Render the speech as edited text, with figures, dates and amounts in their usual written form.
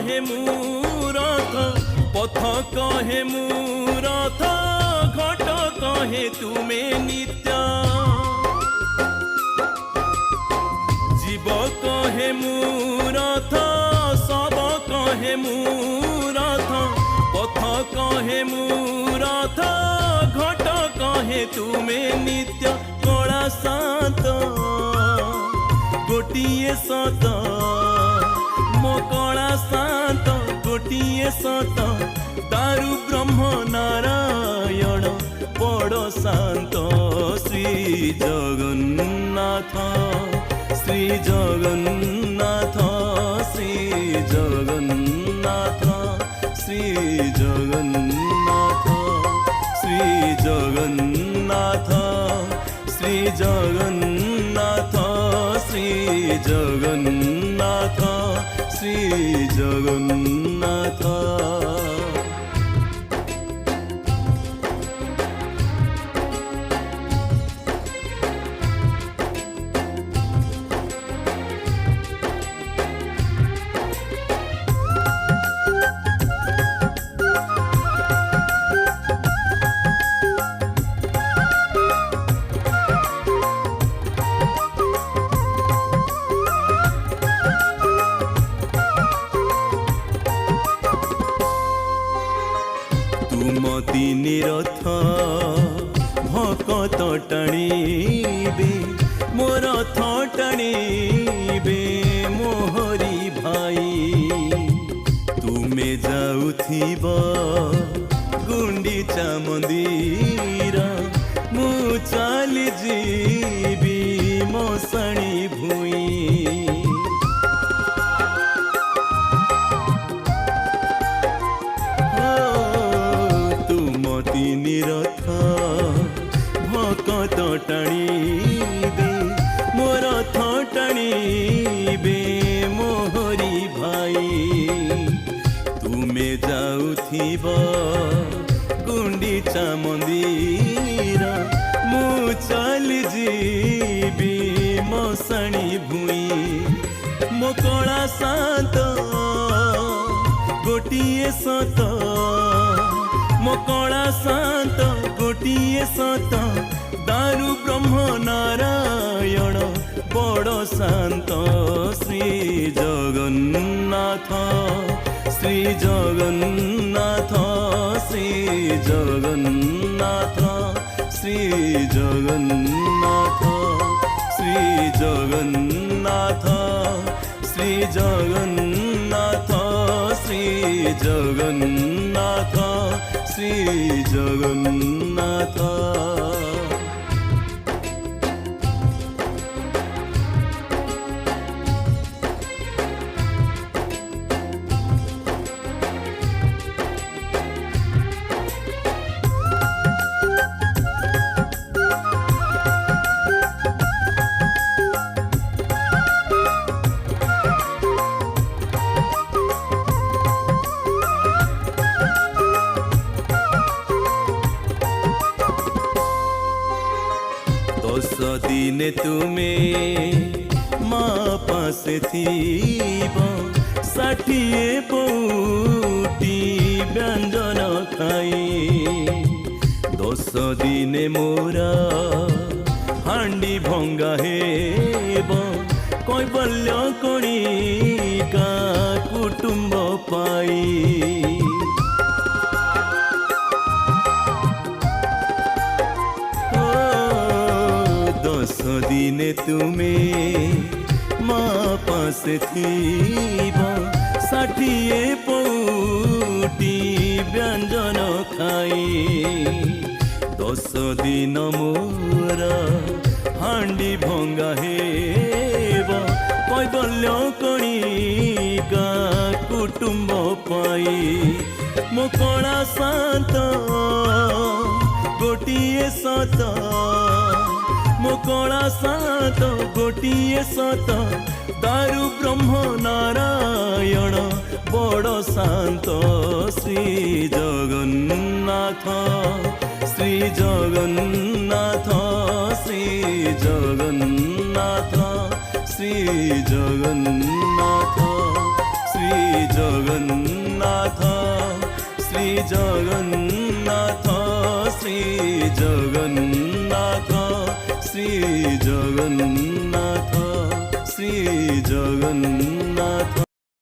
कहे मूरथ पथ कहे मूरथ घट कहे तुमे नित्य जीव कहे मूरथ सब कहे मूरथ पथ कहे मूरथ घट कहे तुमे नित्य कला शांत गोटिए सत मो कला शांत गोटिए सत दारु ब्रह्म नारायण बड़ शांत श्री जगन्नाथ श्री जगन्नाथ श्री जगन्नाथ श्री जगन्नाथ श्री जगन्नाथ श्री जगन्नाथ श्री जगन्नाथ श्री जगन्नाथ निरथ भकत टाणीबे मो रथ टाणीबे मोहरी भाई तुमे जाउथिब गुंडीचा मंदिर मु चली जीवी मशाणी भूई निरथ भकत टाणीबे मो रथ टाणीबे मोहरी भाई तुमे जाउथिब गुंडीचा मंदिर मु चली जीवी मशाणी भूई मो कला शांत गोटिए सत मो कला शांत गोटिए सत दारु ब्रह्म नारायण बड़ शांत श्री जगन्नाथ श्री जगन्नाथ श्री जगन्नाथ श्री जगन्नाथ श्री जगन्नाथ श्री जगन्नाथ श्री जगन्नाथ श्री जगन्नाथ दिने तुमे माँ पास थीब 60 पौटी व्यंजन खाई 10 दिने मोरा हांडी भंगा हेब कैबल्य कणिका कुटुंब पाई 10 दिने तुमे माँ पास थीब 60 पौटी व्यंजन खाई 10 दिन मोरा हांडी भंगा हेब कैबल्य कणिका कुटुंब पाई मो कला शांत गोटिए सत मो कला शांत गोटिए सत दारु ब्रह्म नारायण बड़ शांत श्री जगन्नाथ श्री जगन्नाथ श्री जगन्नाथ श्री जगन्नाथ श्री जगन्नाथ ଜଗନ୍ନାଥ ଶ୍ରୀ ଜଗନ୍ନାଥ ଶ୍ରୀ ଜଗନ୍ନାଥ ଶ୍ରୀ ଜଗନ୍ନାଥ।